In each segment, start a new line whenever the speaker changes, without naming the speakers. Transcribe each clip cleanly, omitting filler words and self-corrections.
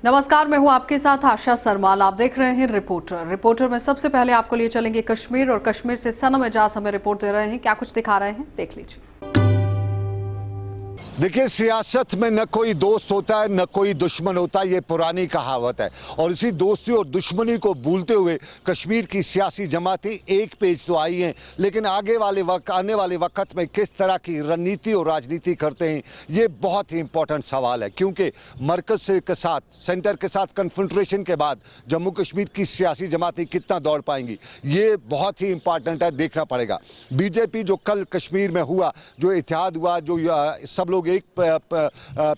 नमस्कार, मैं हूं आपके साथ आशा सरमाल। आप देख रहे हैं रिपोर्टर में सबसे पहले आपको लिए चलेंगे कश्मीर, और कश्मीर से सनम एजाज हमें रिपोर्ट दे रहे हैं। क्या कुछ दिखा रहे हैं, देख लीजिए।
देखिए, सियासत में न कोई दोस्त होता है न कोई दुश्मन होता है, ये पुरानी कहावत है। और इसी दोस्ती और दुश्मनी को भूलते हुए कश्मीर की सियासी जमातें एक पेज तो आई हैं, लेकिन आने वाले वक्त में किस तरह की रणनीति और राजनीति करते हैं, ये बहुत ही इंपॉर्टेंट सवाल है। क्योंकि मरकज से के साथ, सेंटर के साथ कन्फ्रंट्रेशन के बाद जम्मू कश्मीर की सियासी जमातें कितना दौड़ पाएंगी, ये बहुत ही इंपॉर्टेंट है, देखना पड़ेगा। बीजेपी जो कल कश्मीर में हुआ, जो इत्तेहाद हुआ, जो सब लोग एक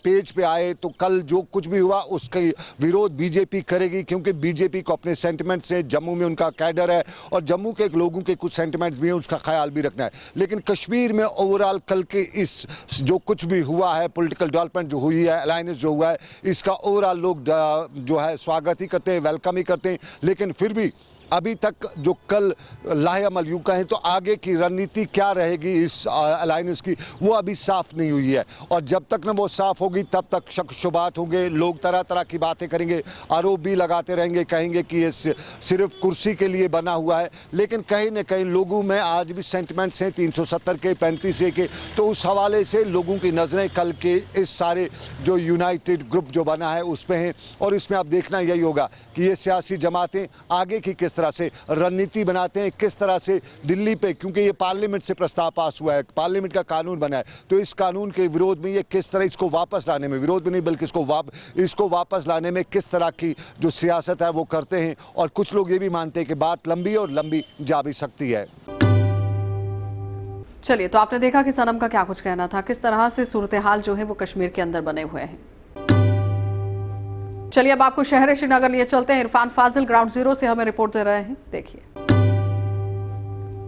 पेज पे आए, तो कल जो कुछ भी हुआ उसका विरोध बीजेपी करेगी, क्योंकि बीजेपी को अपने सेंटिमेंट से, जम्मू में उनका कैडर है और जम्मू के लोगों के कुछ सेंटिमेंट्स भी हैं, उसका ख्याल भी रखना है। लेकिन कश्मीर में ओवरऑल कल के इस जो कुछ भी हुआ है, पॉलिटिकल डेवलपमेंट जो हुई है, अलायंस जो हुआ है, इसका ओवरऑल लोग जो है स्वागत ही करते हैं, वेलकम ही करते हैं। लेकिन फिर भी अभी तक जो कल लाहेअमल यूं कहें तो आगे की रणनीति क्या रहेगी इस अलायंस की, वो अभी साफ नहीं हुई है। और जब तक ना वो साफ होगी तब तक शक शुबात होंगे, लोग तरह तरह की बातें करेंगे, आरोप भी लगाते रहेंगे, कहेंगे कि ये सिर्फ कुर्सी के लिए बना हुआ है। लेकिन कहीं ना कहीं लोगों में आज भी सेंटिमेंट्स हैं 370 के, 35 के, तो उस हवाले से लोगों की नज़रें कल के इस सारे जो यूनाइटेड ग्रुप जो बना है उस पर हैं। और इसमें अब देखना यही होगा कि ये सियासी जमातें आगे की किस तरह से रणनीति बनाते हैं, किस तरह से दिल्ली पे, क्योंकि ये पार्लियामेंट से प्रस्ताव पास हुआ है, पार्लियामेंट का कानून बना है, तो इस कानून के विरोध में ये किस तरह इसको वापस लाने में, विरोध में नहीं बल्कि इसको वापस लाने में किस तरह की जो सियासत है वो करते हैं। और कुछ लोग ये भी मानते हैं कि बात लंबी और लंबी जा भी सकती है।
चलिए, तो आपने देखा कि सनम का क्या कुछ कहना था, किस तरह से सूरत हाल जो है वो कश्मीर के अंदर बने हुए हैं। चलिए, अब आपको शहर श्रीनगर लिए चलते हैं। इरफान फाजिल ग्राउंड जीरो से हमें रिपोर्ट दे रहे हैं, देखिए।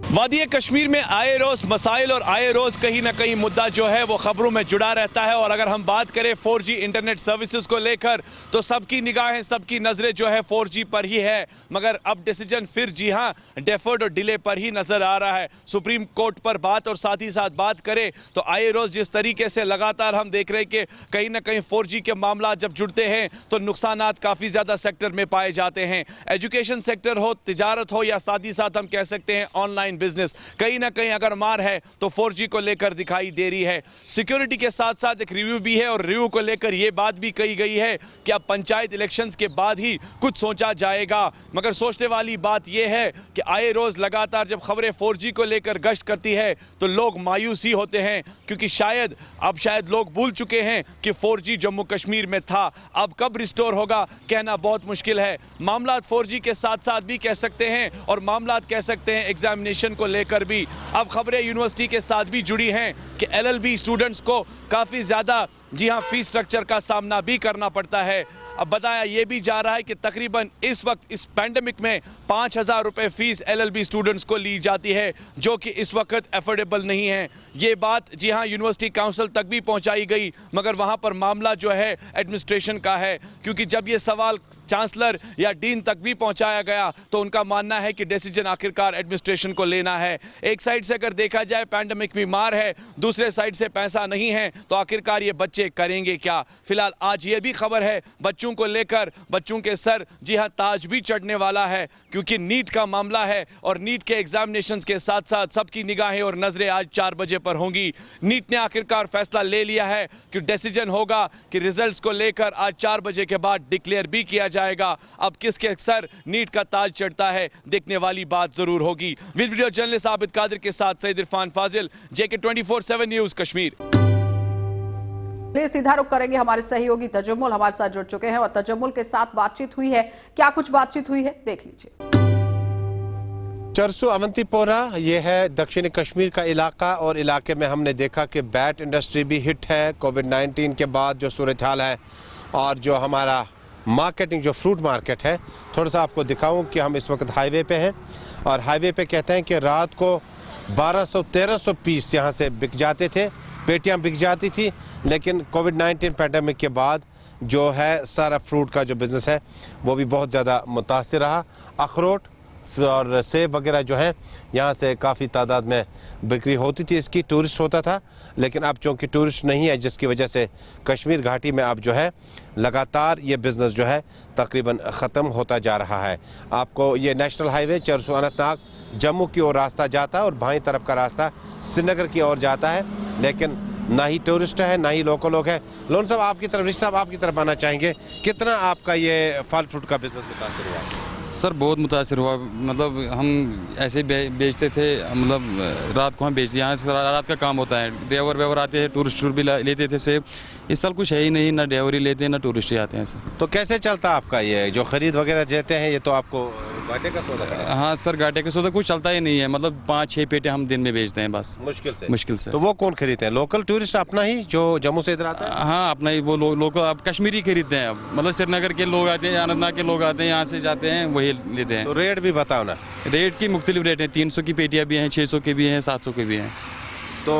वादी कश्मीर में आए रोज मसाइल और आए रोज कहीं ना कहीं मुद्दा जो है वो खबरों में जुड़ा रहता है। और अगर हम बात करें 4G इंटरनेट सर्विसेज को लेकर, तो सबकी निगाहें, सबकी नजरें जो है 4G पर ही है। मगर अब डिसीजन फिर जी हाँ डेफर्ड और डिले पर ही नजर आ रहा है। सुप्रीम कोर्ट पर बात और साथ ही साथ बात करें तो आए रोज जिस तरीके से लगातार हम देख रहे हैं कि कहीं ना कहीं 4G के मामला जब जुड़ते हैं तो नुकसानात काफी ज्यादा सेक्टर में पाए जाते हैं। एजुकेशन सेक्टर हो, तिजारत हो, या साथ ही साथ हम कह सकते हैं ऑनलाइन बिजनेस, कहीं ना कहीं अगर मार है तो 4G को लेकर दिखाई दे रही है। सिक्योरिटी के साथ साथ एक रिव्यू भी है, और रिव्यू को लेकर यह बात भी कही गई है कि अब पंचायत इलेक्शंस के बाद ही कुछ सोचा जाएगा। मगर सोचने वाली बात यह है कि आए रोज लगातार जब खबरें 4G को लेकर गश्त करती है तो लोग मायूसी होते हैं, क्योंकि शायद लोग भूल चुके हैं कि 4G जम्मू कश्मीर में था। अब कब रिस्टोर होगा कहना बहुत मुश्किल है। मामला 4G के साथ साथ भी कह सकते हैं, और मामला कह सकते हैं एग्जामिनेशन को लेकर भी। अब खबरें यूनिवर्सिटी के साथ भी जुड़ी हैं कि LLB स्टूडेंट्स को काफी ज्यादा जी हां फीस स्ट्रक्चर का सामना भी करना पड़ता है। अब बताया यह भी जा रहा है कि तकरीबन इस वक्त इस पैंडेमिक में 5,000 रुपए फीस LLB स्टूडेंट्स को ली जाती है, जो कि इस वक्त एफोर्डेबल नहीं है। ये बात जी हां यूनिवर्सिटी काउंसिल तक भी पहुंचाई गई, मगर वहां पर मामला जो है एडमिनिस्ट्रेशन का है, क्योंकि जब ये सवाल चांसलर या डीन तक भी पहुंचाया गया तो उनका मानना है कि डिसीजन आखिरकार एडमिनिस्ट्रेशन को लेना है। एक साइड से अगर देखा जाए पैंडेमिक बीमार है, दूसरे साइड से पैसा नहीं है, तो आखिरकार ये बच्चे करेंगे क्या। फिलहाल आज ये भी खबर है बच्चों को लेकर, बच्चों के सर जी हां ताज भी चढ़ने वाला है, क्योंकि नीट का मामला है और नीट के एग्जामिनेशंस के साथ साथ सबकी निगाहें और नजरें आज 4 बजे पर होंगी। नीट ने आखिरकार फैसला ले लिया है कि डिसीजन होगा कि रिजल्ट्स को लेकर आज 4 बजे के बाद डिक्लेयर भी किया जाएगा। अब किसके सर नीट का ताज चढ़ता है, देखने वाली बात जरूर होगी। वीडियो जर्नलिस्ट आबिद कादिर के साथ सईद इरफान फाजिल, JK 24/7 न्यूज कश्मीर।
सीधा रुख करेंगे, हमारे सहयोगी तजम्मुल हमारे साथ जुड़ चुके हैं और तजम्मुल के साथ बातचीत हुई है। क्या कुछ बातचीत हुई है, देख लीजिए।
चरसू अवंतीपोरा ये है दक्षिणी कश्मीर का इलाका, और इलाके में हमने देखा कि बैट इंडस्ट्री भी हिट है कोविड-19 के बाद जो सूरत हाल है। और जो हमारा मार्केटिंग, जो फ्रूट मार्केट है, थोड़ा सा आपको दिखाऊं कि हम इस वक्त हाईवे पे हैं, और हाईवे पे कहते हैं कि रात को 1200-1300 पीस यहाँ से बिक जाते थे, पेटियाँ बिक जाती थी। लेकिन कोविड-19 पैंडेमिक के बाद जो है सारा फ्रूट का जो बिज़नेस है वो भी बहुत ज़्यादा मुतासिर रहा। अखरोट, और सेब वगैरह जो है यहाँ से काफ़ी तादाद में बिक्री होती थी इसकी, टूरिस्ट होता था। लेकिन अब चूँकि टूरिस्ट नहीं है, जिसकी वजह से कश्मीर घाटी में अब जो है लगातार ये बिज़नेस जो है तकरीबन ख़त्म होता जा रहा है। आपको ये नेशनल हाईवे चरसू अनंतनाग जम्मू की ओर रास्ता जाता है और बाईं तरफ का रास्ता श्रीनगर की ओर जाता है, लेकिन ना ही टूरिस्ट है ना ही लोकल लोग हैं। लोन साहब आपकी तरफ, रिश साहब आपकी तरफ आना चाहेंगे, कितना आपका ये फल फ्रूट का बिज़नेस मुतासर हुआ?
सर बहुत मुतासर हुआ। मतलब हम ऐसे बेचते थे, मतलब रात को हम बेचते, यहाँ से रात का काम होता है, ड्राइवर वेवर आते हैं, टूरिस्ट भी लेते थे सेब। इस साल कुछ है ही नहीं, ना ड्राइवर ही लेते हैं ना टूरिस्ट ही आते हैं सर।
तो कैसे चलता आपका ये जो खरीद वगैरह देते हैं, ये तो आपको घाटे का सौदा है?
हाँ सर, घाटे का सौदा कुछ चलता ही नहीं है, मतलब 5-6 पेटे हम दिन में बेचते हैं बस, मुश्किल से।
तो वो कौन खरीदते हैं? लोकल टूरिस्ट अपना ही जो जम्मू से इधर आता है?
हाँ अपना ही, वो लोग अब कश्मीरी खरीदते हैं। अब मतलब श्रीनगर के लोग आते हैं, अनंतनाग के लोग आते हैं, यहाँ से जाते हैं वही लेते हैं।
तो रेट भी बताओ ना।
रेट की मुख्तलिफ रेट हैं, 300 की पेटियाँ भी हैं, 600 के भी हैं, 700 के भी हैं।
तो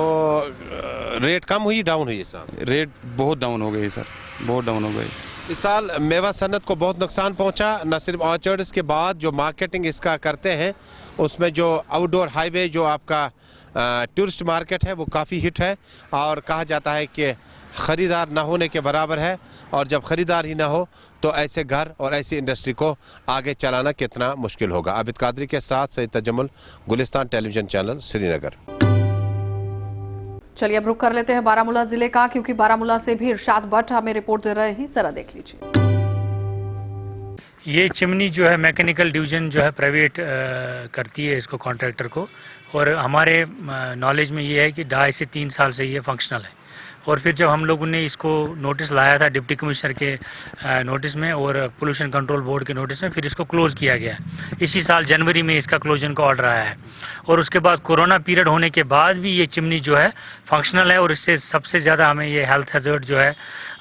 रेट कम हुई डाउन हुई? साल
रेट बहुत डाउन हो गई सर, बहुत डाउन हो गई।
इस साल मेवा सन्नत को बहुत नुकसान पहुंचा। न सिर्फ ऑर्चर्ड्स के बाद जो मार्केटिंग इसका करते हैं, उसमें जो आउटडोर हाईवे जो आपका टूरिस्ट मार्केट है वो काफ़ी हिट है, और कहा जाता है कि ख़रीदार ना होने के बराबर है। और जब ख़रीदार ही ना हो तो ऐसे घर और ऐसी इंडस्ट्री को आगे चलाना कितना मुश्किल होगा। आबिद कादरी के साथ सईद तजम्मुल, गुलिस्तान टेलीविज़न चैनल, श्रीनगर।
चलिए अब रुख कर लेते हैं बारामूला जिले का, क्योंकि बारामूला से भी इरशाद भट्ट हमें रिपोर्ट दे रहे हैं, जरा देख लीजिए।
ये चिमनी जो है मैकेनिकल डिवीजन जो है प्राइवेट करती है इसको, कॉन्ट्रैक्टर को, और हमारे नॉलेज में ये है कि 2.5 से 3 साल से ये फंक्शनल है। और फिर जब हम लोगों ने इसको नोटिस लाया था डिप्टी कमिश्नर के नोटिस में और पोल्यूशन कंट्रोल बोर्ड के नोटिस में, फिर इसको क्लोज़ किया गया। इसी साल जनवरी में इसका क्लोजन का ऑर्डर आया है। और उसके बाद कोरोना पीरियड होने के बाद भी ये चिमनी जो है फंक्शनल है, और इससे सबसे ज़्यादा हमें ये हेल्थ हैज़र्ड जो है,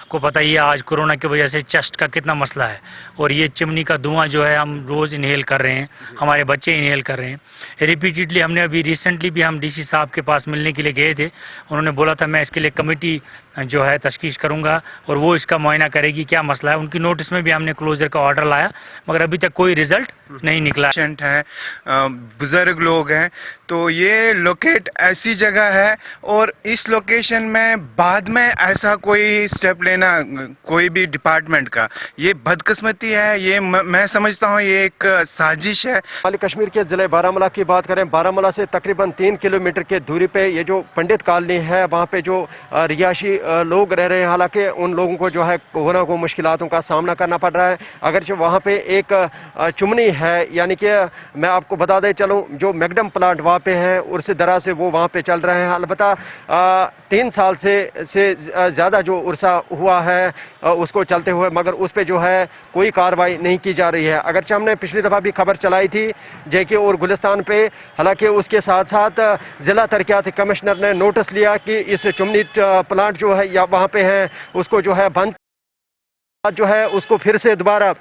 आपको पता ही है आज कोरोना की वजह से चेस्ट का कितना मसला है, और ये चिमनी का धुआं जो है हम रोज़ इनहेल कर रहे हैं, हमारे बच्चे इनहेल कर रहे हैं रिपीटेडली। हमने अभी रिसेंटली भी हम डीसी साहब के पास मिलने के लिए गए थे, उन्होंने बोला था मैं इसके लिए कमेटी जो है तशकीश करूंगा और वो इसका मुआयना करेगी क्या मसला है। उनकी नोटिस में भी हमने क्लोजर का ऑर्डर लाया, मगर अभी तक कोई रिजल्ट नहीं निकला।
पेशेंट हैं, बुजुर्ग लोग हैं, तो ये लोकेट ऐसी जगह है, और इस लोकेशन में बाद में ऐसा कोई स्टेप लेना कोई भी डिपार्टमेंट का, ये बदकिस्मती है। ये मैं समझता हूँ ये एक साजिश है।
वाली कश्मीर के ज़िले बारामूला की बात करें, बारामूला से तकरीबन 3 किलोमीटर के दूरी पे ये जो पंडित कॉलोनी है, वहाँ पे जो रिहायशी लोग रह रहे हैं, हालांकि उन लोगों को जो है कोरोना को मुश्किलातों का सामना करना पड़ रहा है। अगर जो वहाँ पे एक चुमनी है, यानी कि मैं आपको बता दे चलूँ, जो मैगडम प्लांट वहाँ पे है, उर्स दरा से वो वहाँ पे चल रहे हैं। अलबत्ता 3 साल से ज़्यादा जो उर्सा हुआ है उसको चलते हुए, मगर उस पर जो है कोई कार्रवाई नहीं की जा रही है। अगरचे हमने पिछली दफ़ा भी खबर चलाई थी जेके और गुलिस्तान पे, हालांकि उसके साथ साथ ज़िला तरक्याती कमिश्नर ने नोटिस लिया कि इस चुमनी प्लांट जो है या वहाँ पे है उसको जो है बंद जो है उसको फिर से दोबारा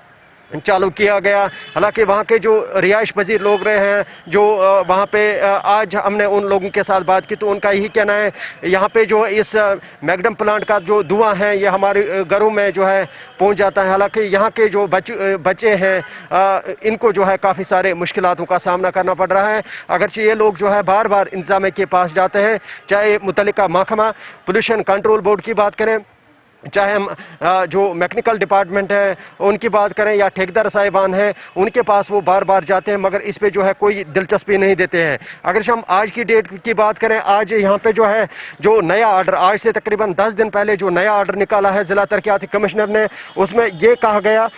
चालू किया गया। हालांकि वहाँ के जो रिहाइश पजीर लोग रहे हैं, जो वहाँ पे आज हमने उन लोगों के साथ बात की, तो उनका यही कहना है यहाँ पे जो इस मैगडम प्लांट का जो धुआं है ये हमारे घरों में जो है पहुँच जाता है। हालांकि यहाँ के जो बच्चे हैं इनको जो है काफ़ी सारे मुश्किलातों का सामना करना पड़ रहा है। अगरचे ये लोग जो है बार बार इंतज़ामिया के पास जाते हैं, चाहे मुतल्लिका महकमा पोल्यूशन कंट्रोल बोर्ड की बात करें, चाहे हम जो मैकेनिकल डिपार्टमेंट है उनकी बात करें, या ठेकेदार साहिबान हैं उनके पास वो बार बार जाते हैं, मगर इस पे जो है कोई दिलचस्पी नहीं देते हैं। अगर हम आज की डेट की बात करें, आज यहाँ पे जो है जो नया ऑर्डर, आज से तकरीबन 10 दिन पहले जो नया ऑर्डर निकाला है ज़िला तरक्याती कमिश्नर ने, उसमें ये कहा गया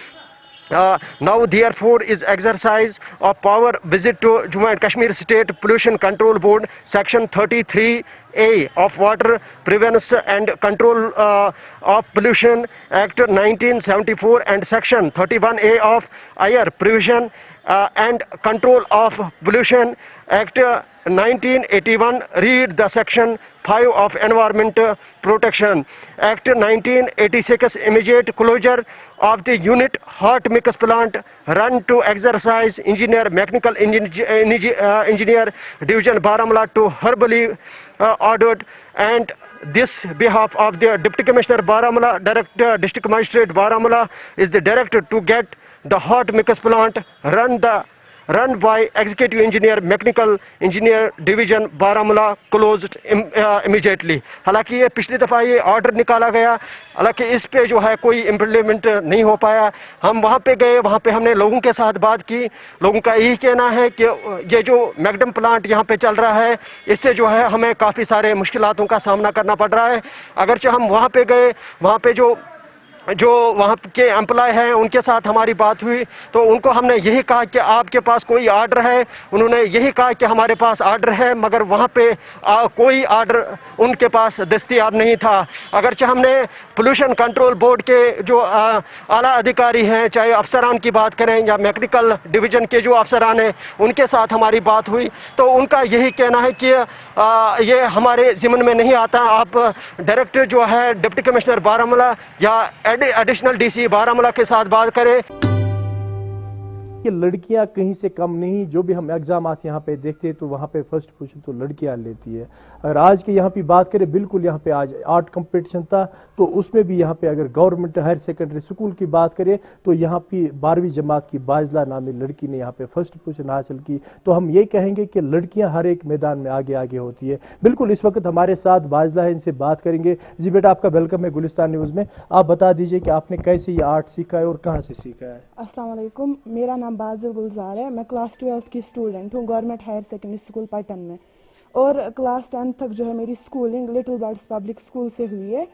now therefore is exercise of power visit to Jammu and Kashmir State Pollution Control Board section 33A of Water Prevention and Control of Pollution Act 1974 and section 31A of Air Prevention and Control of Pollution Act 1981, read the section 5 of Environment Protection Act 1986, immediate closure of the unit hot mix plant run to exercise engineer mechanical engineer division Baramulla to verbally ordered, and this behalf of the Deputy Commissioner Baramulla, Director District Magistrate Baramulla is the director to get the hot mix plant run the run by Executive Engineer Mechanical Engineer Division Baramulla closed immediately। हालांकि ये पिछली दफ़ा ये order निकाला गया, हालांकि इस पे जो है कोई इम्प्लीमेंट नहीं हो पाया। हम वहाँ पे गए, वहाँ पे हमने लोगों के साथ बात की। लोगों का यही कहना है कि ये जो मैग्डम प्लांट यहाँ पे चल रहा है, इससे जो है हमें काफ़ी सारे मुश्किलातों का सामना करना पड़ रहा है। अगरचे हम वहाँ पे गए, वहाँ पे जो वहाँ के एम्प्लॉय हैं उनके साथ हमारी बात हुई, तो उनको हमने यही कहा कि आपके पास कोई आर्डर है। उन्होंने यही कहा कि हमारे पास आर्डर है, मगर वहाँ पे कोई आर्डर उनके पास दस्तयाब नहीं था। अगरचे हमने पोल्यूशन कंट्रोल बोर्ड के जो आला अधिकारी हैं, चाहे अफसरान की बात करें या मैकेनिकल डिवीज़न के जो अफसरान हैं, उनके साथ हमारी बात हुई, तो उनका यही कहना है कि ये हमारे ज़िम्मे में नहीं आता। आप डायरेक्टर जो है डिप्टी कमिश्नर बारामूला या एडिशनल डीसी बारामूला के साथ बात करें।
कि लड़कियां कहीं से कम नहीं, जो भी हम एग्जाम यहाँ पे देखते हैं तो वहाँ पे फर्स्ट पोजीशन तो लड़कियां लेती है। अगर आज के यहाँ पे बात करें, बिल्कुल यहाँ पे आज आर्ट कंपटीशन था, तो उसमें भी यहाँ पे अगर गवर्नमेंट हायर सेकेंडरी स्कूल की बात करें तो यहाँ पे 12वीं जमात की बाजला नामी लड़की ने यहाँ पे फर्स्ट पोजीशन हासिल की। तो हम ये कहेंगे कि लड़कियां हर एक मैदान में आगे आगे होती है। बिल्कुल इस वक्त हमारे साथ बाजला है, इनसे बात करेंगे। जी बेटा, आपका वेलकम है गुलिस्तान न्यूज़ में। आप बता दीजिए कि आपने कैसे ये आर्ट सीखा है और कहाँ से सीखा है?
अस्सलाम वालेकुम, मेरा नाम बाज़िल गुलजार है। मैं क्लास 12th की स्टूडेंट हूँ government higher secondary school Patan में, और क्लास 10th तक जो है मेरी schooling little birds public school से हुई है।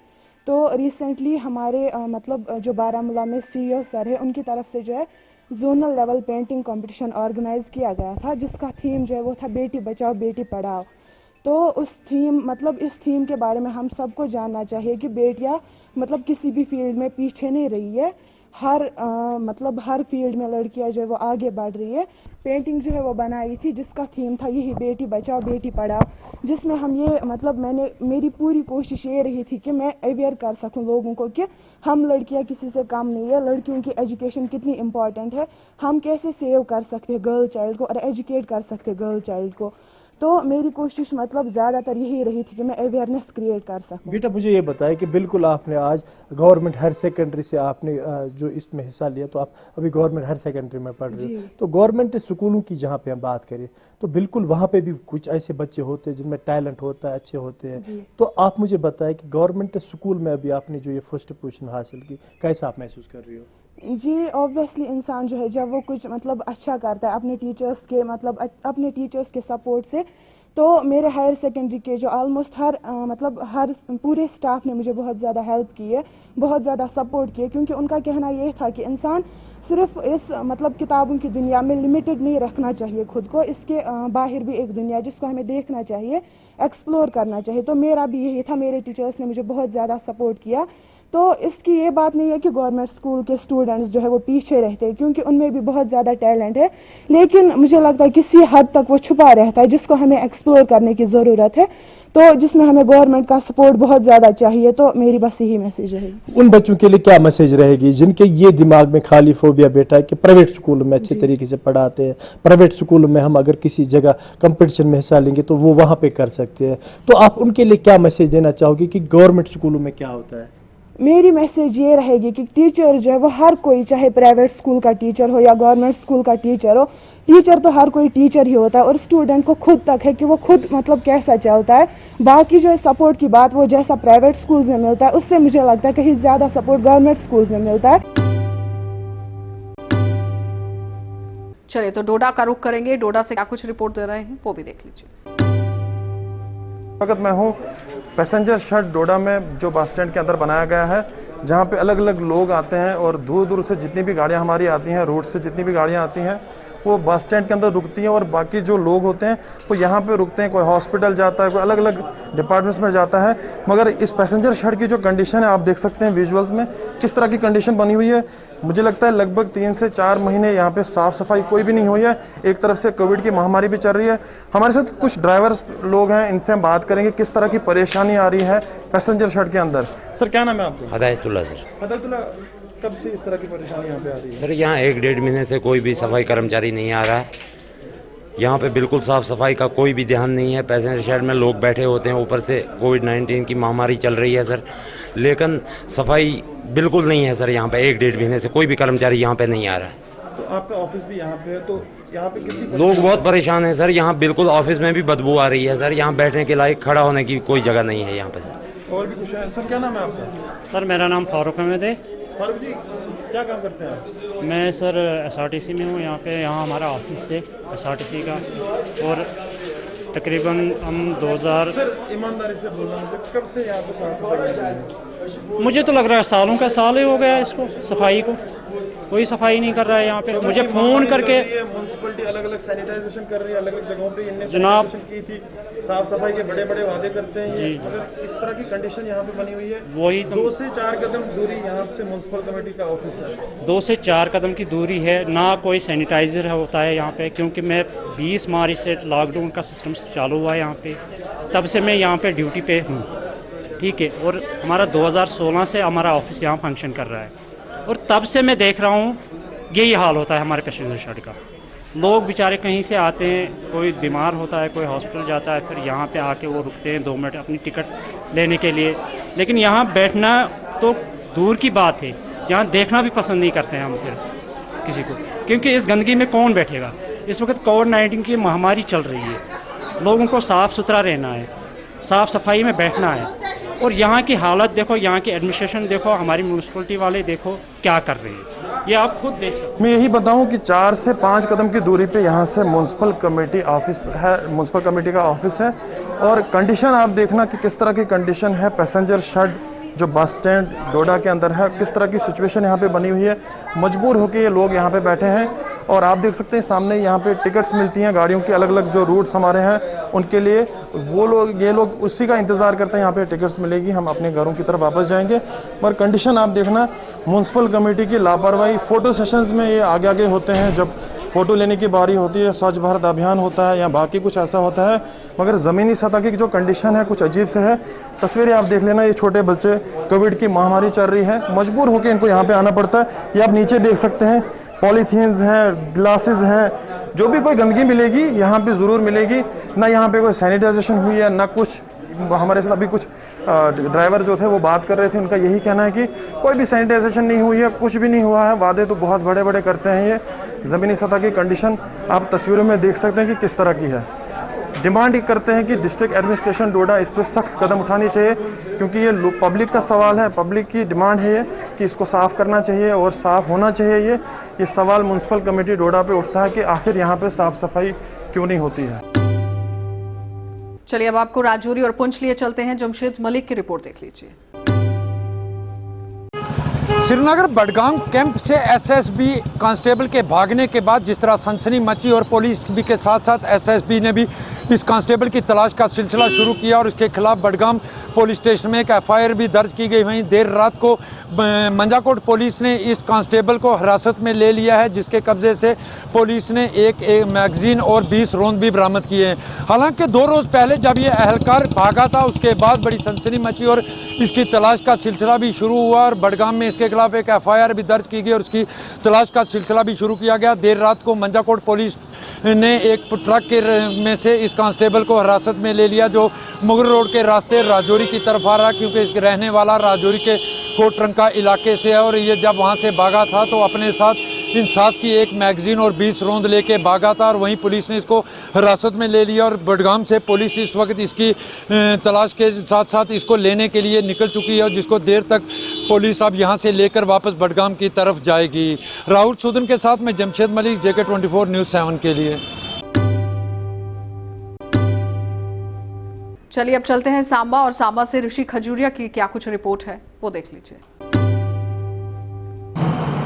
तो रिसेंटली हमारे मतलब जो बारामूला में CEO सर है, उनकी तरफ से जो है zonal level painting competition organise किया गया था, जिसका थीम जो है वो था बेटी बचाओ बेटी पढ़ाओ। तो उस थीम मतलब इस थीम के बारे में हम सबको जानना चाहिए कि बेटियाँ मतलब किसी भी फील्ड में पीछे नहीं रही है। मतलब हर फील्ड में लड़कियां जो है वो आगे बढ़ रही है। पेंटिंग जो है वो बनाई थी जिसका थीम था यही बेटी बचाओ बेटी पढ़ाओ, जिसमें हम ये मतलब मेरी पूरी कोशिश ये रही थी कि मैं अवेयर कर सकूं लोगों को कि हम लड़कियां किसी से कम नहीं है, लड़कियों की एजुकेशन कितनी इम्पॉर्टेंट है, हम कैसे सेव कर सकते हैं गर्ल चाइल्ड को और एजुकेट कर सकते हैं गर्ल चाइल्ड को। तो मेरी कोशिश मतलब ज़्यादातर यही रही थी कि मैं अवेयरनेस क्रिएट कर सकूं।
बेटा मुझे ये बताया कि बिल्कुल आपने आज गवर्नमेंट हायर सेकेंडरी से आपने जो इसमें हिस्सा लिया, तो आप अभी गवर्नमेंट हायर सेकेंडरी में पढ़ रहे हो। तो गवर्नमेंट स्कूलों की जहाँ पे हम बात करें तो बिल्कुल वहाँ पे भी कुछ ऐसे बच्चे होते हैं जिनमें टैलेंट होता है, अच्छे होते हैं। तो आप मुझे बताएं कि गवर्नमेंट स्कूल में अभी आपने जो ये फर्स्ट पोजीशन हासिल की, कैसा आप महसूस कर रही हो?
जी ऑब्वियसली इंसान जो है जब वो कुछ मतलब अच्छा करता है अपने टीचर्स के मतलब अपने टीचर्स के सपोर्ट से, तो मेरे हायर सेकेंडरी के जो ऑलमोस्ट हर पूरे स्टाफ ने मुझे बहुत ज़्यादा हेल्प की है, बहुत ज़्यादा सपोर्ट किया, क्योंकि उनका कहना ये था कि इंसान सिर्फ इस मतलब किताबों की दुनिया में लिमिटेड नहीं रखना चाहिए खुद को, इसके बाहर भी एक दुनिया जिसको हमें देखना चाहिए, एक्सप्लोर करना चाहिए। तो मेरा भी यही था, मेरे टीचर्स ने मुझे बहुत ज़्यादा सपोर्ट किया। तो इसकी ये बात नहीं है कि गवर्नमेंट स्कूल के स्टूडेंट्स जो है वो पीछे रहते हैं, क्योंकि उनमें भी बहुत ज़्यादा टैलेंट है, लेकिन मुझे लगता है किसी हद तक वो छुपा रहता है जिसको हमें एक्सप्लोर करने की ज़रूरत है, तो जिसमें हमें गवर्नमेंट का सपोर्ट बहुत ज़्यादा चाहिए। तो मेरी बस यही मैसेज रहेगी।
उन बच्चों के लिए क्या मैसेज रहेगी जिनके ये दिमाग में खाली फोबिया बैठा है कि प्राइवेट स्कूल में अच्छे तरीके से पढ़ाते हैं, प्राइवेट स्कूल में हम अगर किसी जगह कंपटीशन में हिस्सा लेंगे तो वो वहाँ पे कर सकते हैं, तो आप उनके लिए क्या मैसेज देना चाहोगे कि गवर्नमेंट स्कूलों में क्या होता है?
मेरी मैसेज ये रहेगी कि टीचर जो है वो हर कोई, चाहे प्राइवेट स्कूल का टीचर हो या गवर्नमेंट स्कूल का टीचर हो, टीचर तो हर कोई टीचर ही होता है, और स्टूडेंट को खुद तक है कि वो खुद मतलब कैसा चलता है। बाकी जो है सपोर्ट की बात, वो जैसा प्राइवेट स्कूल्स में मिलता है उससे मुझे लगता है कहीं ज़्यादा सपोर्ट गवर्नमेंट स्कूल्स में मिलता है।
चलिए तो डोडा का रुख करेंगे, डोडा से क्या कुछ रिपोर्ट दे रहे हैं वो भी देख लीजिए।
मैं हूँ पैसेंजर शेड डोडा में, जो बस स्टैंड के अंदर बनाया गया है, जहाँ पे अलग अलग लोग आते हैं और दूर दूर से जितनी भी गाड़ियाँ हमारी आती हैं, रूट से जितनी भी गाड़ियाँ आती हैं वो बस स्टैंड के अंदर रुकती हैं, और बाकी जो लोग होते हैं वो यहाँ पे रुकते हैं। कोई हॉस्पिटल जाता है, कोई अलग अलग डिपार्टमेंट्स में जाता है। मगर इस पैसेंजर शेड की जो कंडीशन है, आप देख सकते हैं विजुअल्स में किस तरह की कंडीशन बनी हुई है। मुझे लगता है लगभग 3 से 4 महीने यहाँ पे साफ सफाई कोई भी नहीं हुई है। एक तरफ से कोविड की महामारी भी चल रही है। हमारे साथ कुछ ड्राइवर्स लोग हैं, इनसे हम बात करेंगे किस तरह की परेशानी आ रही है पैसेंजर शेड के अंदर। सर क्या नाम है आपका?
हदायतुल्लाह सर।
हदायतुल्लाह, कब से इस तरह की परेशानी यहाँ पे आ रही है?
सर यहाँ 1-1.5 महीने से कोई भी सफाई कर्मचारी नहीं आ रहा है। यहाँ पे बिल्कुल साफ सफाई का कोई भी ध्यान नहीं है। पैसेंजर शेड में लोग बैठे होते हैं, ऊपर से कोविड-19 की महामारी चल रही है सर, लेकिन सफाई बिल्कुल नहीं है सर। यहाँ पे 1-1.5 महीने से कोई भी कर्मचारी यहाँ पे नहीं आ रहा है।
तो आपका ऑफिस भी यहाँ पे है, तो यहाँ पे कितनी
लोग बहुत परेशान हैं सर। यहाँ बिल्कुल ऑफिस में भी बदबू आ रही है सर। यहाँ बैठने के लायक खड़ा होने की कोई जगह नहीं है यहाँ पे सर।
और भी कुछ है सर? क्या नाम है आपका?
सर मेरा नाम फारूक अहमद है।
फारूक जी, क्या काम करते हैं आप?
मैं सर SRTC में हूँ। यहाँ हमारा ऑफिस है SRTC का, और तकरीबन हम 2000।
सर ईमानदारी से बोलना, मुझे कब से यहाँ पे साफ सफाई कर रहे हैं?
मुझे तो लग रहा है सालों का साल ही हो गया है इसको, सफाई को। कोई सफाई नहीं कर रहा है यहाँ पे। मुझे फ़ोन करके
म्यूनसिपलिटी अलग अलग सैनिटाइजेशन कर रही है, अलग अलग जगहों पे इनने
जनाब
की थी, साफ सफाई के बड़े बड़े वादे करते हैं ये। अगर इस तरह की कंडीशन यहाँ पे बनी हुई है,
वही
2 से 4 कदम दूरी यहाँ से म्यूनसिपल कमेटी का ऑफिस है।
2 से 4 कदम की दूरी है, ना कोई सैनिटाइज़र होता है यहाँ पे। क्योंकि मैं 20 मार्च से लॉकडाउन का सिस्टम चालू हुआ है यहाँ पे, तब से मैं यहाँ पे ड्यूटी पे हूँ, ठीक है। और हमारा 2016 से हमारा ऑफिस यहाँ फंक्शन कर रहा है, और तब से मैं देख रहा हूँ यही हाल होता है हमारे पैसेंजर शेड का। लोग बेचारे कहीं से आते हैं, कोई बीमार होता है, कोई हॉस्पिटल जाता है, फिर यहाँ पे आके वो रुकते हैं 2 मिनट अपनी टिकट लेने के लिए। लेकिन यहाँ बैठना तो दूर की बात है, यहाँ देखना भी पसंद नहीं करते हैं हम फिर किसी को, क्योंकि इस गंदगी में कौन बैठेगा। इस वक्त कोविड-19 की महामारी चल रही है, लोगों को साफ़ सुथरा रहना है, साफ़ सफाई में बैठना है। और यहाँ की हालत देखो, यहाँ की एडमिनिस्ट्रेशन देखो, हमारी म्यूनसिपलिटी वाले देखो क्या कर रहे हैं, ये आप खुद देख सकते हैं।
मैं यही बताऊं कि 4 से 5 कदम की दूरी पे यहाँ से म्यूनसिपल कमेटी ऑफिस है, म्यूनसिपल कमेटी का ऑफिस है। और कंडीशन आप देखना कि किस तरह की कंडीशन है। पैसेंजर शेड जो बस स्टैंड डोडा के अंदर है, किस तरह की सिचुएशन यहाँ पे बनी हुई है। मजबूर होकर ये लोग यहाँ पे बैठे हैं। और आप देख सकते हैं सामने यहाँ पे टिकट्स मिलती हैं गाड़ियों की, अलग अलग जो रूट्स हमारे हैं उनके लिए। वो लोग, ये लोग उसी का इंतज़ार करते हैं, यहाँ पे टिकट्स मिलेगी, हम अपने घरों की तरफ वापस जाएंगे। पर कंडीशन आप देखना, म्यूनसिपल कमेटी की लापरवाही। फ़ोटो सेशंस में ये आगे आगे होते हैं, जब फ़ोटो लेने की बारी होती है, स्वच्छ भारत अभियान होता है या बाकी कुछ ऐसा होता है, मगर ज़मीनी सतह की जो कंडीशन है कुछ अजीब से है। तस्वीरें आप देख लेना, ये छोटे बच्चे, कोविड की महामारी चल रही है, मजबूर होकर इनको यहाँ पे आना पड़ता है। ये आप नीचे देख सकते हैं, पॉलीथीन्स हैं, ग्लासेस हैं, जो भी कोई गंदगी मिलेगी यहाँ पे ज़रूर मिलेगी। ना यहाँ पे कोई सैनिटाइजेशन हुई है, ना कुछ। हमारे साथ अभी कुछ ड्राइवर जो थे वो बात कर रहे थे, उनका यही कहना है कि कोई भी सैनिटाइजेशन नहीं हुई है, कुछ भी नहीं हुआ है। वादे तो बहुत बड़े बड़े करते हैं ये। ज़मीनी सतह की कंडीशन आप तस्वीरों में देख सकते हैं कि किस तरह की है। डिमांड ये करते हैं कि डिस्ट्रिक्ट एडमिनिस्ट्रेशन डोडा इस पर सख्त कदम उठानी चाहिए, क्योंकि ये पब्लिक का सवाल है, पब्लिक की डिमांड है ये कि इसको साफ़ करना चाहिए और साफ़ होना चाहिए। ये सवाल म्यूनसिपल कमेटी डोडा पे उठता है कि आखिर यहाँ पे साफ़ सफाई क्यों नहीं होती है।
चलिए अब आपको राजौरी और पुंछ लिए चलते हैं। जमशेद मलिक की रिपोर्ट देख लीजिए।
श्रीनगर बडगाम कैंप से एसएसबी कांस्टेबल के भागने के बाद जिस तरह सनसनी मची और पुलिस भी के साथ साथ एसएसबी ने भी इस कांस्टेबल की तलाश का सिलसिला शुरू किया और इसके खिलाफ बडगाम पुलिस स्टेशन में एक एफआईआर भी दर्ज की गई। वहीं देर रात को मंजाकोट पुलिस ने इस कांस्टेबल को हिरासत में ले लिया है, जिसके कब्जे से पुलिस ने एक मैगजीन और 20 रोंद भी बरामद किए हैं। हालांकि 2 रोज़ पहले जब ये अहलकार भागा था उसके बाद बड़ी सनसनी मची और इसकी तलाश का सिलसिला भी शुरू हुआ और बडगाम में इसके खिलाफ एक एफआईआर भी दर्ज की गई और उसकी तलाश का सिलसिला भी शुरू किया गया। देर रात को मंजाकोट पुलिस ने एक ट्रक के में से इस कांस्टेबल को हिरासत में ले लिया, जो मुगल रोड के रास्ते राजौरी की तरफ आ रहा, क्योंकि इसके रहने वाला राजौरी के कोटरंका इलाके से है। और ये जब वहाँ से भागा था तो अपने साथ इंसास की एक मैगजीन और 20 रोंद लेके भागा था और वहीं पुलिस ने इसको हिरासत में ले लिया। और बडगाम से पुलिस इस वक्त इसकी तलाश के साथ साथ इसको लेने के लिए निकल चुकी है, और जिसको देर तक पुलिस अब यहाँ से लेकर वापस बडगाम की तरफ जाएगी। राहुल सूदन के साथ में जमशेद मलिक, JK24 न्यूज़ 7 के लिए।
चलिए अब चलते हैं सांबा, और सांबा से ऋषि खजूरिया की क्या कुछ रिपोर्ट है वो देख लीजिए।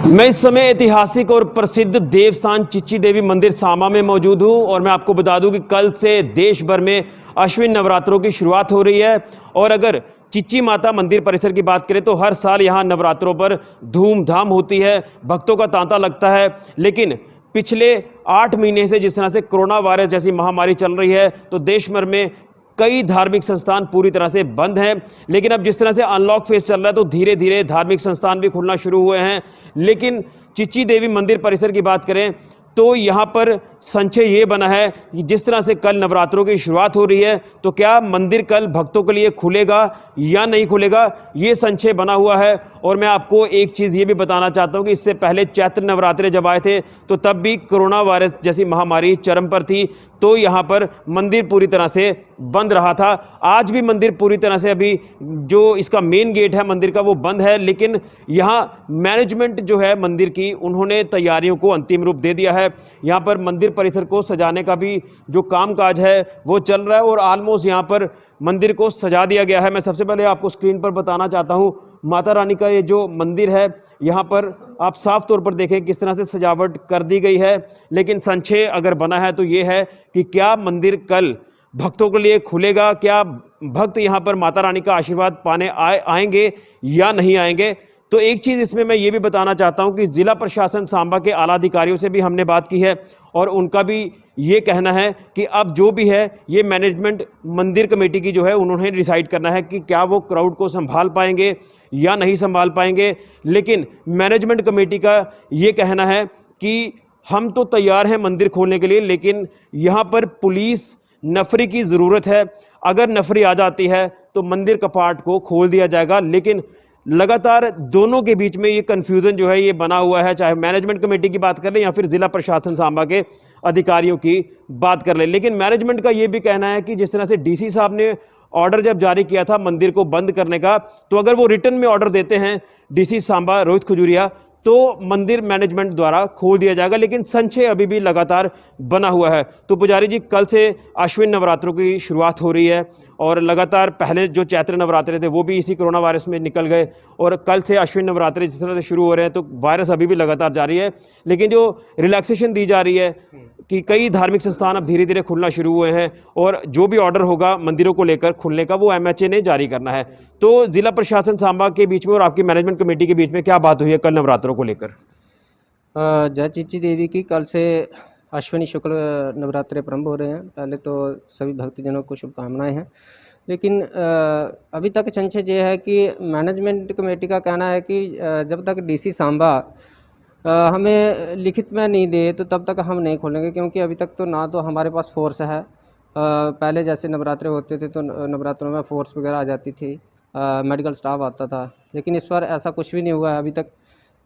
मैं इस समय ऐतिहासिक और प्रसिद्ध देवस्थान चिच्ची देवी मंदिर सांबा में मौजूद हूं और मैं आपको बता दूं कि कल से देश भर में अश्विन नवरात्रों की शुरुआत हो रही है। और अगर चिच्ची माता मंदिर परिसर की बात करें तो हर साल यहां नवरात्रों पर धूमधाम होती है, भक्तों का तांता लगता है। लेकिन पिछले 8 महीने से जिस तरह से कोरोना वायरस जैसी महामारी चल रही है तो देश भर में कई धार्मिक संस्थान पूरी तरह से बंद हैं। लेकिन अब जिस तरह से अनलॉक फेज चल रहा है तो धीरे धीरे धार्मिक संस्थान भी खुलना शुरू हुए हैं। लेकिन चिच्ची देवी मंदिर परिसर की बात करें तो यहाँ पर संशय ये बना है कि जिस तरह से कल नवरात्रों की शुरुआत हो रही है, तो क्या मंदिर कल भक्तों के लिए खुलेगा या नहीं खुलेगा, ये संशय बना हुआ है। और मैं आपको एक चीज़ ये भी बताना चाहता हूँ कि इससे पहले चैत्र नवरात्रे जब आए थे तो तब भी कोरोना वायरस जैसी महामारी चरम पर थी, तो यहाँ पर मंदिर पूरी तरह से बंद रहा था। आज भी मंदिर पूरी तरह से अभी जो इसका मेन गेट है मंदिर का वो बंद है, लेकिन यहाँ मैनेजमेंट जो है मंदिर की, उन्होंने तैयारियों को अंतिम रूप दे दिया है। यहाँ पर मंदिर परिसर को सजाने का भी जो कामकाज है वो चल रहा है और ऑलमोस्ट यहाँ पर मंदिर को सजा दिया गया है। मैं सबसे पहले आपको स्क्रीन पर बताना चाहता हूँ माता रानी का ये जो मंदिर है, यहाँ पर आप साफ तौर पर देखें किस तरह से सजावट कर दी गई है। लेकिन संशय अगर बना है तो ये है कि क्या मंदिर कल भक्तों के लिए खुलेगा, क्या भक्त यहाँ पर माता रानी का आशीर्वाद पाने आएंगे या नहीं आएंगे। तो एक चीज़ इसमें मैं ये भी बताना चाहता हूँ कि ज़िला प्रशासन सांबा के आला अधिकारियों से भी हमने बात की है और उनका भी ये कहना है कि अब जो भी है ये मैनेजमेंट मंदिर कमेटी की जो है उन्होंने डिसाइड करना है कि क्या वो क्राउड को संभाल पाएंगे या नहीं संभाल पाएंगे। लेकिन मैनेजमेंट कमेटी का ये कहना है कि हम तो तैयार हैं मंदिर खोलने के लिए, लेकिन यहाँ पर पुलिस नफरी की ज़रूरत है। अगर नफरी आ जाती है तो मंदिर कपाट को खोल दिया जाएगा। लेकिन लगातार दोनों के बीच में ये कन्फ्यूज़न जो है ये बना हुआ है, चाहे मैनेजमेंट कमेटी की बात कर लें या फिर ज़िला प्रशासन सांबा के अधिकारियों की बात कर लें। लेकिन मैनेजमेंट का ये भी कहना है कि जिस तरह से डीसी साहब ने ऑर्डर जब जारी किया था मंदिर को बंद करने का, तो अगर वो रिटर्न में ऑर्डर देते हैं डीसी सांबा रोहित खजूरिया, तो मंदिर मैनेजमेंट द्वारा खोल दिया जाएगा। लेकिन संशय अभी भी लगातार बना हुआ है। तो पुजारी जी, कल से अश्विन नवरात्रों की शुरुआत हो रही है और लगातार पहले जो चैत्र नवरात्रे थे वो भी इसी कोरोना वायरस में निकल गए और कल से अश्विन नवरात्रे जिस तरह से शुरू हो रहे हैं तो वायरस अभी भी लगातार जारी है। लेकिन जो रिलैक्सेशन दी जा रही है कि कई धार्मिक संस्थान अब धीरे धीरे खुलना शुरू हुए हैं और जो भी ऑर्डर होगा मंदिरों को लेकर खुलने का वो एमएचए ने जारी करना है। तो जिला प्रशासन सांबा के बीच में और आपकी मैनेजमेंट कमेटी के बीच में क्या बात हुई है कल नवरात्रों को लेकर?
जय चिच्ची देवी की कल से अश्विनी शुक्ल नवरात्रे प्रारंभ हो रहे हैं। पहले तो सभी भक्तजनों को शुभकामनाएं हैं। लेकिन अभी तक संशय ये है कि मैनेजमेंट कमेटी का कहना है कि जब तक डीसी सांबा हमें लिखित में नहीं दे तो तब तक हम नहीं खोलेंगे, क्योंकि अभी तक तो ना तो हमारे पास फोर्स है। पहले जैसे नवरात्रे होते थे तो नवरात्रों में फोर्स वगैरह आ जाती थी, मेडिकल स्टाफ आता था, लेकिन इस बार ऐसा कुछ भी नहीं हुआ है अभी तक।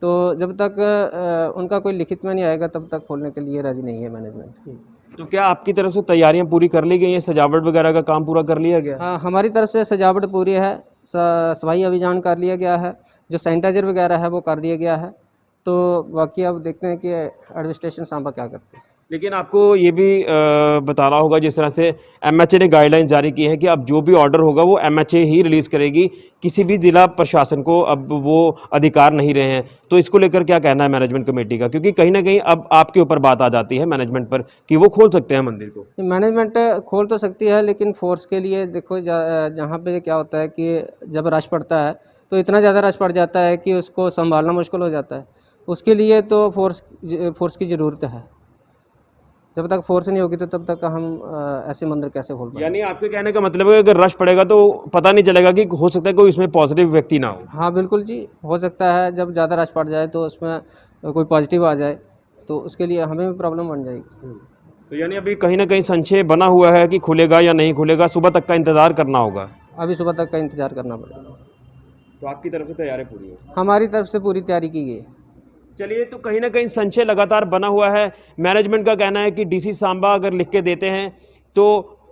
तो जब तक उनका कोई लिखित में नहीं आएगा तब तक खोलने के लिए राजी नहीं है मैनेजमेंट।
तो क्या आपकी तरफ से तैयारियां पूरी कर ली गई हैं, सजावट वगैरह का काम पूरा कर लिया गया?
हाँ, हमारी तरफ से सजावट पूरी है, सफाई अभियान कर लिया गया है, जो सैनिटाइजर वगैरह है वो कर दिया गया है। तो बाकी अब देखते हैं कि एडमिनिस्ट्रेशन सांबा क्या करते हैं।
लेकिन आपको ये भी बताना होगा, जिस तरह से एमएचए ने गाइडलाइन जारी की है कि अब जो भी ऑर्डर होगा वो एमएचए ही रिलीज़ करेगी, किसी भी ज़िला प्रशासन को अब वो अधिकार नहीं रहे हैं। तो इसको लेकर क्या कहना है मैनेजमेंट कमेटी का, क्योंकि कहीं ना कहीं अब आपके ऊपर बात आ जाती है मैनेजमेंट पर कि वो खोल सकते हैं मंदिर को?
मैनेजमेंट खोल तो सकती है, लेकिन फोर्स के लिए देखो जहाँ पे क्या होता है कि जब रश पड़ता है तो इतना ज़्यादा रश पड़ जाता है कि उसको संभालना मुश्किल हो जाता है। उसके लिए तो फोर्स की ज़रूरत है। जब तक फोर्स नहीं होगी तो तब तक हम ऐसे मंदिर कैसे खोल पाएंगे?
यानी आपके कहने का मतलब है अगर रश पड़ेगा तो पता नहीं चलेगा कि हो सकता है कोई इसमें पॉजिटिव व्यक्ति ना हो।
हाँ बिल्कुल जी, हो सकता है जब ज़्यादा रश पड़ जाए तो उसमें कोई पॉजिटिव आ जाए तो उसके लिए हमें भी प्रॉब्लम बन जाएगी।
तो यानी अभी कहीं ना कहीं संशय बना हुआ है कि खुलेगा या नहीं खुलेगा, सुबह तक का इंतज़ार करना होगा।
अभी सुबह तक का इंतज़ार करना पड़ेगा।
तो आपकी तरफ से तैयारी पूरी है?
हमारी तरफ से पूरी तैयारी की गई है।
चलिए, तो कहीं ना कहीं संशय लगातार बना हुआ है। मैनेजमेंट का कहना है कि डीसी सांबा अगर लिख के देते हैं तो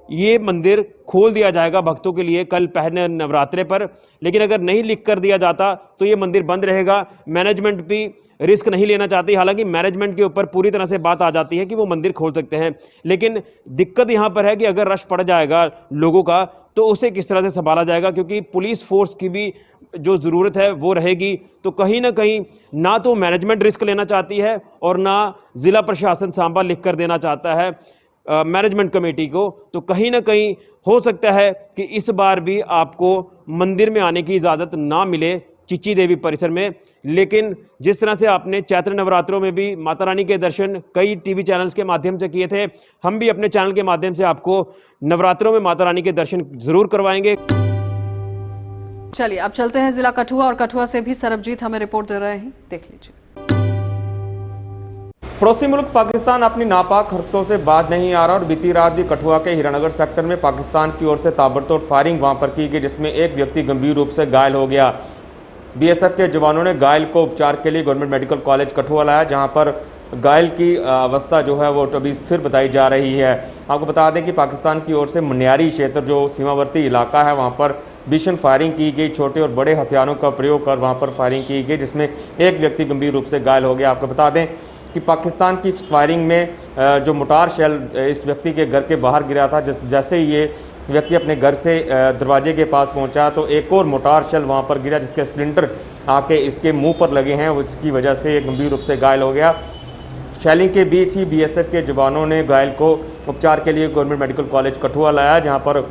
ये मंदिर खोल दिया जाएगा भक्तों के लिए कल पहले नवरात्रे पर, लेकिन अगर नहीं लिख कर दिया जाता तो ये मंदिर बंद रहेगा। मैनेजमेंट भी रिस्क नहीं लेना चाहती, हालांकि मैनेजमेंट के ऊपर पूरी तरह से बात आ जाती है कि वो मंदिर खोल सकते हैं। लेकिन दिक्कत यहाँ पर है कि अगर रश पड़ जाएगा लोगों का तो उसे किस तरह से संभाला जाएगा, क्योंकि पुलिस फोर्स की भी जो ज़रूरत है वो रहेगी। तो कहीं ना कहीं ना तो मैनेजमेंट रिस्क लेना चाहती है और ना ज़िला प्रशासन सांबा लिख कर देना चाहता है मैनेजमेंट कमेटी को। तो कहीं ना कहीं हो सकता है कि इस बार भी आपको मंदिर में आने की इजाज़त ना मिले चिच्ची देवी परिसर में। लेकिन जिस तरह से आपने चैत्र नवरात्रों में भी माता रानी के दर्शन कई टीवी चैनल्स के माध्यम से किए थे, हम भी अपने चैनल के माध्यम से आपको नवरात्रों में माता रानी के दर्शन ज़रूर करवाएंगे।
चलिए अब चलते हैं जिला कठुआ, और कठुआ से भी सरबजीत हमें रिपोर्ट दे रहे हैं, देख लीजिए।
पड़ोसी मुल्क पाकिस्तान अपनी नापाक हरकतों से बाज नहीं आ रहा और बीती रात भी कठुआ के हीरानगर सेक्टर में पाकिस्तान की ओर से ताबड़तोड़ फायरिंग वहां पर की गई, जिसमें एक व्यक्ति गंभीर रूप से घायल हो गया। बीएसएफ के जवानों ने घायल को उपचार के लिए गवर्नमेंट मेडिकल कॉलेज कठुआ लाया, जहां पर घायल की अवस्था जो है वो अभी स्थिर बताई जा रही है। आपको बता दें कि पाकिस्तान की ओर से मनियारी क्षेत्र जो सीमावर्ती इलाका है वहाँ पर भीषण फायरिंग की गई, छोटे और बड़े हथियारों का प्रयोग कर वहाँ पर फायरिंग की गई, जिसमें एक व्यक्ति गंभीर रूप से घायल हो गया। आपको बता दें कि पाकिस्तान की फायरिंग में जो मोटार शेल इस व्यक्ति के घर के बाहर गिरा था, जैसे ही ये व्यक्ति अपने घर से दरवाजे के पास पहुंचा तो एक और मोटार शेल वहां पर गिरा, जिसके स्प्लिंटर आके इसके मुंह पर लगे हैं, उसकी वजह से ये गंभीर रूप से घायल हो गया। शेलिंग के बीच ही बीएसएफ के जवानों ने घायल को उपचार के लिए गवर्नमेंट मेडिकल कॉलेज कठुआ लाया, जहां पर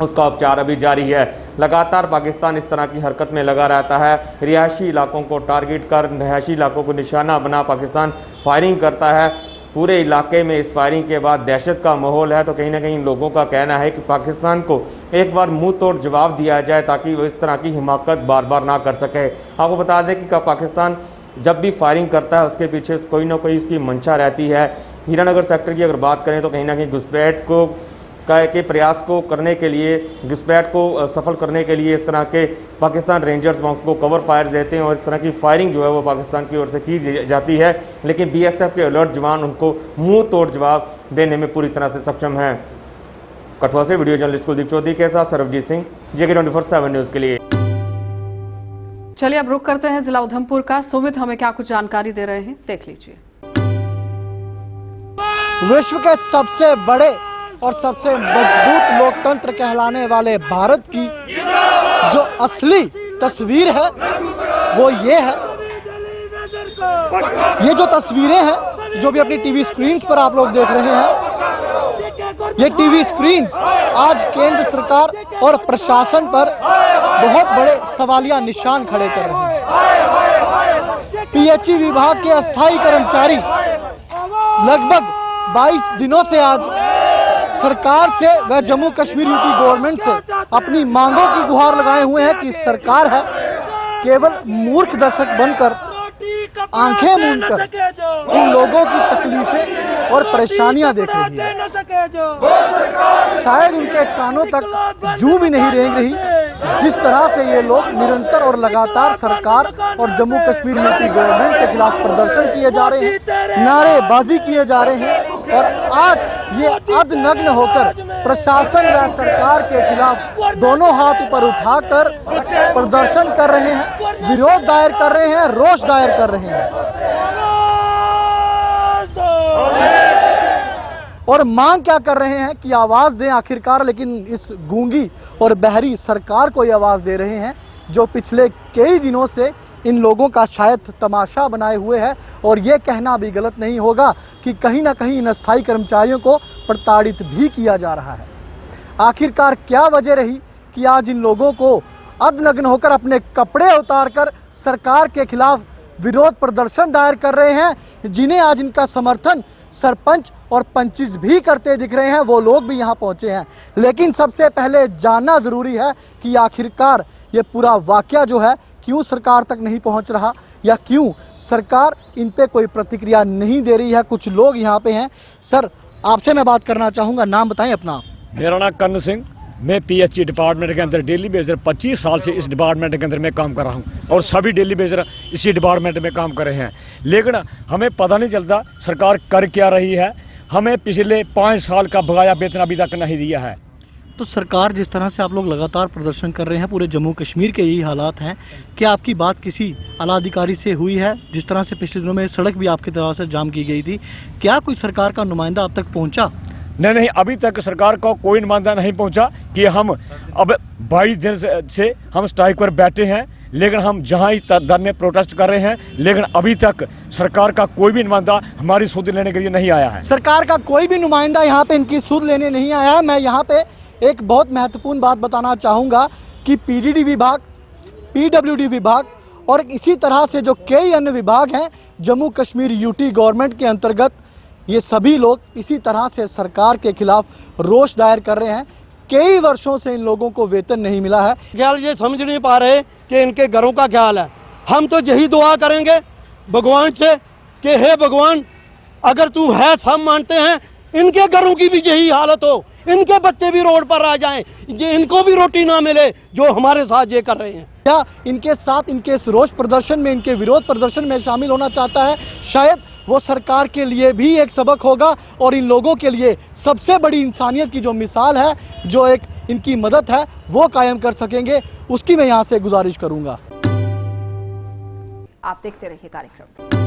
उसका उपचार अभी जारी है। लगातार पाकिस्तान इस तरह की हरकत में लगा रहता है, रिहायशी इलाकों को टारगेट कर रिहायशी इलाकों को निशाना बना पाकिस्तान फायरिंग करता है। पूरे इलाके में इस फायरिंग के बाद दहशत का माहौल है, तो कहीं ना कहीं लोगों का कहना है कि पाकिस्तान को एक बार मुंह तोड़ जवाब दिया जाए ताकि वो इस तरह की हिमाकत बार बार ना कर सके। आपको बता दें कि पाकिस्तान जब भी फायरिंग करता है उसके पीछे कोई ना कोई उसकी मंशा रहती है। हीरानगर सेक्टर की अगर बात करें तो कहीं ना कहीं घुसपैठ को के प्रयास को करने के लिए, घुसपैठ को सफल करने के लिए इस तरह के पाकिस्तान रेंजर्स उसको कवर फायर देते हैं और इस तरह की फायरिंग जो है वो पाकिस्तान की ओर से की जाती है, लेकिन बीएसएफ के अलर्ट जवान उनको मुंह तोड़ जवाब देने में पूरी तरह से सक्षम हैं। कठुआ से वीडियो जर्नलिस्ट कुलदीप चौधरी के साथ सरबजीत सिंह, JK 24/7 न्यूज़ के लिए।
चलिए अब रुक करते हैं जिला उधमपुर का। सुमित हमें क्या कुछ जानकारी दे रहे हैं, देख लीजिए।
विश्व के सबसे बड़े और सबसे मजबूत लोकतंत्र कहलाने वाले भारत की जो असली तस्वीर है वो ये है। ये जो तस्वीरें हैं जो भी अपनी टीवी स्क्रीन्स पर आप लोग देख रहे हैं, ये टीवी स्क्रीन्स आज केंद्र सरकार और प्रशासन पर बहुत बड़े सवालिया निशान खड़े कर रहे हैं। PHE विभाग के अस्थायी कर्मचारी लगभग 22 दिनों से आज सरकार से व जम्मू कश्मीर यूटी गवर्नमेंट से अपनी मांगों की गुहार लगाए हुए हैं कि सरकार है केवल मूर्ख दर्शक बनकर आंखें मूंदकर इन लोगों की तकलीफें और परेशानियां देख रही है। शायद उनके कानों तक जू भी नहीं रेंग रही जिस तरह से ये लोग निरंतर और लगातार सरकार और जम्मू कश्मीर यूटी गवर्नमेंट के खिलाफ प्रदर्शन किए जा रहे हैं, नारेबाजी किए जा रहे हैं और आज ये अधनग्न होकर प्रशासन व सरकार के खिलाफ दोनों हाथ ऊपर उठाकर प्रदर्शन कर रहे हैं, विरोध दायर कर रहे हैं, रोष दायर कर रहे हैं और मांग क्या कर रहे हैं कि आवाज दें आखिरकार। लेकिन इस गूंगी और बहरी सरकार को ये आवाज दे रहे हैं जो पिछले कई दिनों से इन लोगों का शायद तमाशा बनाए हुए है। और ये कहना भी गलत नहीं होगा कि कहीं ना कहीं इन अस्थायी कर्मचारियों को प्रताड़ित भी किया जा रहा है। आखिरकार क्या वजह रही कि आज इन लोगों को अधनग्न होकर अपने कपड़े उतारकर सरकार के खिलाफ विरोध प्रदर्शन दायर कर रहे हैं, जिन्हें आज इनका समर्थन सरपंच और पंचिस भी करते दिख रहे हैं, वो लोग भी यहाँ पहुँचे हैं। लेकिन सबसे पहले जानना ज़रूरी है कि आखिरकार ये पूरा वाकया जो है क्यों सरकार तक नहीं पहुँच रहा या क्यों सरकार इन पे कोई प्रतिक्रिया नहीं दे रही है। कुछ लोग यहाँ पे हैं। सर, आपसे मैं बात करना चाहूँगा, नाम बताएं अपना।
मेरा नाम कर्ण सिंह, मैं PHE डिपार्टमेंट के अंदर डेली बेजर 25 साल से इस डिपार्टमेंट के अंदर मैं काम कर रहा हूँ और सभी डेली बेजर इसी डिपार्टमेंट में काम कर रहे हैं। लेकिन हमें पता नहीं चलता सरकार कर क्या रही है। हमें पिछले 5 साल का बकाया वेतन अभी तक नहीं दिया है।
तो सरकार जिस तरह से आप लोग लगातार प्रदर्शन कर रहे हैं, पूरे जम्मू कश्मीर के यही हालात हैं, क्या आपकी बात किसी आला अधिकारी से हुई है? जिस तरह से पिछले दिनों में सड़क भी आपकी तरफ से जाम की गई थी, क्या कोई सरकार का नुमाइंदा अब तक पहुँचा?
नहीं, अभी तक सरकार का कोई नुमाइंदा नहीं पहुंचा कि हम अब 22 दिन से हम स्ट्राइक पर बैठे हैं, लेकिन हम जहां इस धरने प्रोटेस्ट कर रहे हैं, लेकिन अभी तक सरकार का कोई भी नुमाइंदा हमारी सुध लेने के लिए नहीं आया है।
सरकार का कोई भी नुमाइंदा यहाँ पे इनकी सुध लेने नहीं आया है। मैं यहाँ पे एक बहुत महत्वपूर्ण बात बताना चाहूँगा कि PDD विभाग, PWD विभाग और इसी तरह से जो कई अन्य विभाग हैं जम्मू कश्मीर यूटी गवर्नमेंट के अंतर्गत, ये सभी लोग इसी तरह से सरकार के खिलाफ रोष दायर कर रहे हैं। कई वर्षों से इन लोगों को वेतन नहीं मिला है।
ख्याल ये समझ नहीं पा रहे कि इनके घरों का क्या हाल है। हम तो यही दुआ करेंगे भगवान से कि हे भगवान, अगर तुम है सब मानते हैं, इनके घरों की भी यही हालत हो, इनके बच्चे भी रोड पर आ जाएं, इनको भी रोटी ना मिले जो हमारे साथ ये कर रहे हैं।
क्या इनके साथ, इनके इस रोष प्रदर्शन में, इनके विरोध प्रदर्शन में शामिल होना चाहता है? शायद वो सरकार के लिए भी एक सबक होगा और इन लोगों के लिए सबसे बड़ी इंसानियत की जो मिसाल है, जो एक इनकी मदद है, वो कायम कर सकेंगे। उसकी मैं यहाँ से गुजारिश करूंगा।
आप देखते रहिए कार्यक्रम।